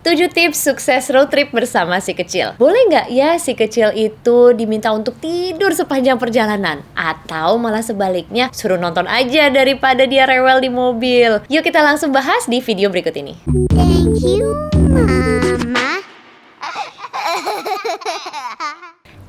7 tips sukses road trip bersama si kecil. Boleh nggak ya si kecil itu diminta untuk tidur sepanjang perjalanan? Atau malah sebaliknya, suruh nonton aja daripada dia rewel di mobil? Yuk kita langsung bahas di video berikut ini. Thank you, Mama.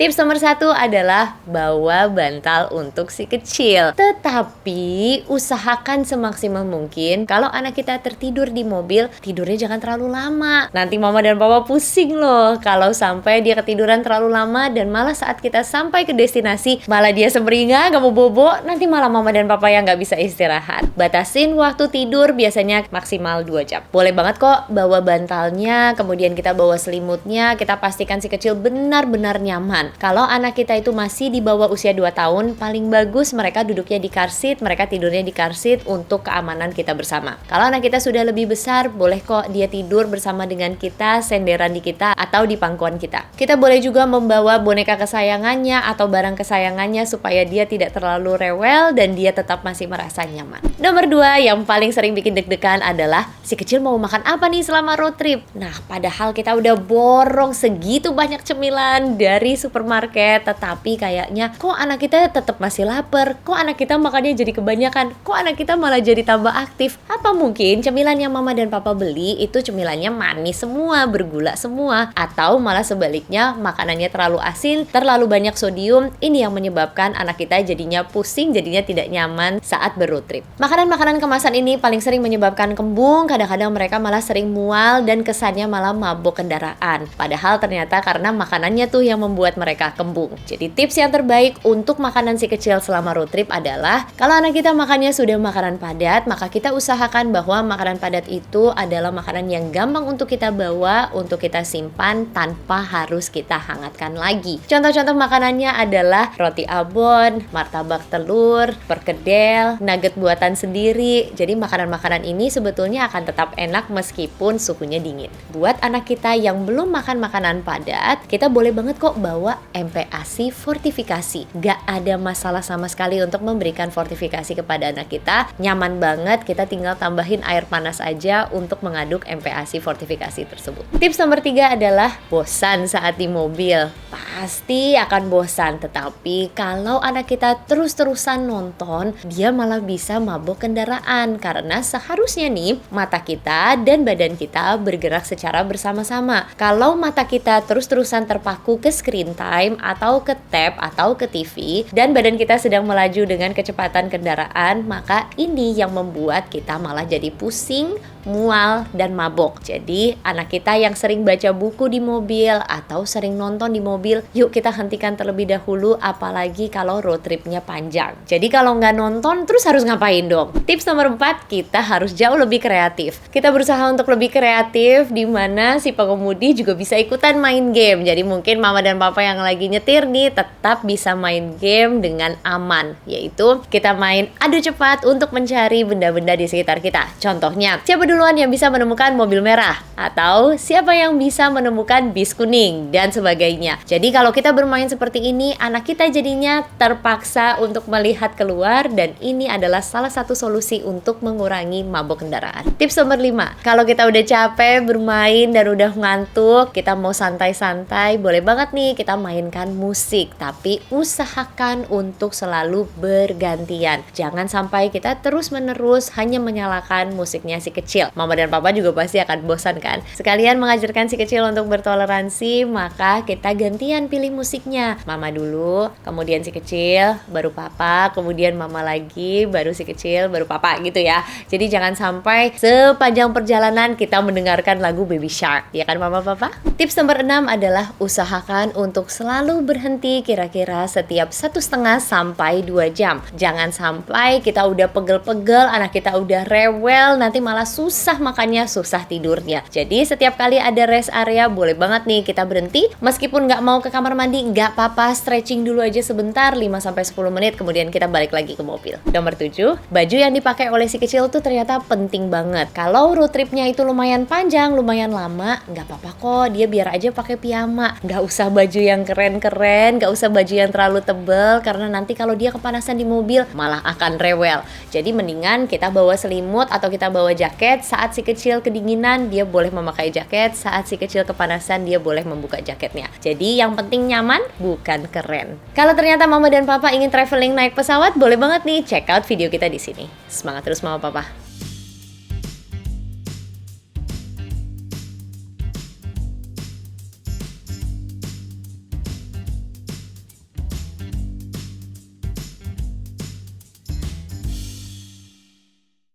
Tips nomor 1 adalah bawa bantal untuk si kecil. Tetapi usahakan semaksimal mungkin kalau anak kita tertidur di mobil, tidurnya jangan terlalu lama. Nanti mama dan papa pusing loh kalau sampai dia ketiduran terlalu lama dan malah saat kita sampai ke destinasi malah dia semringah, gak mau bobo, nanti malah mama dan papa yang gak bisa istirahat. Batasin waktu tidur biasanya maksimal 2 jam. Boleh banget kok bawa bantalnya, kemudian kita bawa selimutnya, kita pastikan si kecil benar-benar nyaman. Kalau anak kita itu masih di bawah usia 2 tahun, paling bagus mereka duduknya di car seat, mereka tidurnya di car seat untuk keamanan kita bersama. Kalau anak kita sudah lebih besar, boleh kok dia tidur bersama dengan kita, senderan di kita, atau di pangkuan kita. Kita boleh juga membawa boneka kesayangannya atau barang kesayangannya supaya dia tidak terlalu rewel dan dia tetap masih merasa nyaman. Nomor 2, yang paling sering bikin deg-degan adalah si kecil mau makan apa nih selama road trip? Nah, padahal kita udah borong segitu banyak cemilan dari supermarket, tetapi kayaknya kok anak kita tetap masih lapar, kok anak kita makannya jadi kebanyakan, kok anak kita malah jadi tambah aktif. Apa mungkin cemilan yang mama dan papa beli itu cemilannya manis semua, bergula semua, atau malah sebaliknya makanannya terlalu asin, terlalu banyak sodium. Ini yang menyebabkan anak kita jadinya pusing, jadinya tidak nyaman saat berroad trip. Makanan-makanan kemasan ini paling sering menyebabkan kembung, kadang-kadang mereka malah sering mual dan kesannya malah mabuk kendaraan. Padahal ternyata karena makanannya tuh yang membuat mereka kembung. Jadi tips yang terbaik untuk makanan si kecil selama road trip adalah kalau anak kita makannya sudah makanan padat, maka kita usahakan bahwa makanan padat itu adalah makanan yang gampang untuk kita bawa, untuk kita simpan tanpa harus kita hangatkan lagi. Contoh-contoh makanannya adalah roti abon, martabak telur, perkedel, nugget buatan sendiri. Jadi makanan-makanan ini sebetulnya akan tetap enak meskipun suhunya dingin. Buat anak kita yang belum makan makanan padat, kita boleh banget kok bawa MPASI fortifikasi. Gak ada masalah sama sekali untuk memberikan fortifikasi kepada anak kita. Nyaman banget, kita tinggal tambahin air panas aja untuk mengaduk MPASI fortifikasi tersebut. Tips nomor 3 adalah bosan saat di mobil. Pasti akan bosan, tetapi kalau anak kita terus-terusan nonton, dia malah bisa mabuk kendaraan karena seharusnya nih mata kita dan badan kita bergerak secara bersama-sama. Kalau mata kita terus-terusan terpaku ke screen time atau ke tab atau ke TV dan badan kita sedang melaju dengan kecepatan kendaraan, maka ini yang membuat kita malah jadi pusing, mual, dan mabok. Jadi anak kita yang sering baca buku di mobil atau sering nonton di mobil, yuk kita hentikan terlebih dahulu, apalagi kalau road tripnya panjang. Jadi kalau nggak nonton terus harus ngapain dong? Tips nomor 4, kita harus jauh lebih kreatif. Kita berusaha untuk lebih kreatif di mana si pengemudi juga bisa ikutan main game. Jadi mungkin mama dan papa yang lagi nyetir nih tetap bisa main game dengan aman, yaitu kita main adu cepat untuk mencari benda-benda di sekitar kita. Contohnya, siapa duluan yang bisa menemukan mobil merah, atau siapa yang bisa menemukan bis kuning, dan sebagainya. Jadi kalau kita bermain seperti ini, anak kita jadinya terpaksa untuk melihat keluar, dan ini adalah salah satu solusi untuk mengurangi mabuk kendaraan. Tips nomor 5, kalau kita udah capek bermain dan udah ngantuk, kita mau santai-santai, boleh banget nih kita mainkan musik, tapi usahakan untuk selalu bergantian. Jangan sampai kita terus-menerus hanya menyalakan musiknya si kecil. Mama dan papa juga pasti akan bosan kan? Sekalian mengajarkan si kecil untuk bertoleransi, maka kita gantian pilih musiknya. Mama dulu, kemudian si kecil, baru papa, kemudian mama lagi, baru si kecil, baru papa gitu ya. Jadi jangan sampai sepanjang perjalanan kita mendengarkan lagu Baby Shark, ya kan mama papa? Tips nomor 6 adalah usahakan untuk selalu berhenti kira-kira setiap 1,5 sampai 2 jam. Jangan sampai kita udah pegel-pegel, anak kita udah rewel, nanti malah susah makannya, susah tidurnya. Jadi setiap kali ada rest area, boleh banget nih kita berhenti. Meskipun nggak mau ke kamar mandi, nggak apa-apa, stretching dulu aja sebentar, 5-10 menit, kemudian kita balik lagi ke mobil. Nomor 7, baju yang dipakai oleh si kecil tuh ternyata penting banget. Kalau road tripnya itu lumayan panjang, lumayan lama, nggak apa-apa kok, dia biar aja pakai piyama. Nggak usah baju yang keren-keren, nggak usah baju yang terlalu tebel, karena nanti kalau dia kepanasan di mobil, malah akan rewel. Jadi mendingan kita bawa selimut atau kita bawa jaket jaket. Saat si kecil kedinginan, dia boleh memakai jaket. Saat si kecil kepanasan, dia boleh membuka jaketnya. Jadi yang penting nyaman, bukan keren. Kalau ternyata mama dan papa ingin traveling naik pesawat, boleh banget nih check out video kita di sini. Semangat terus mama papa.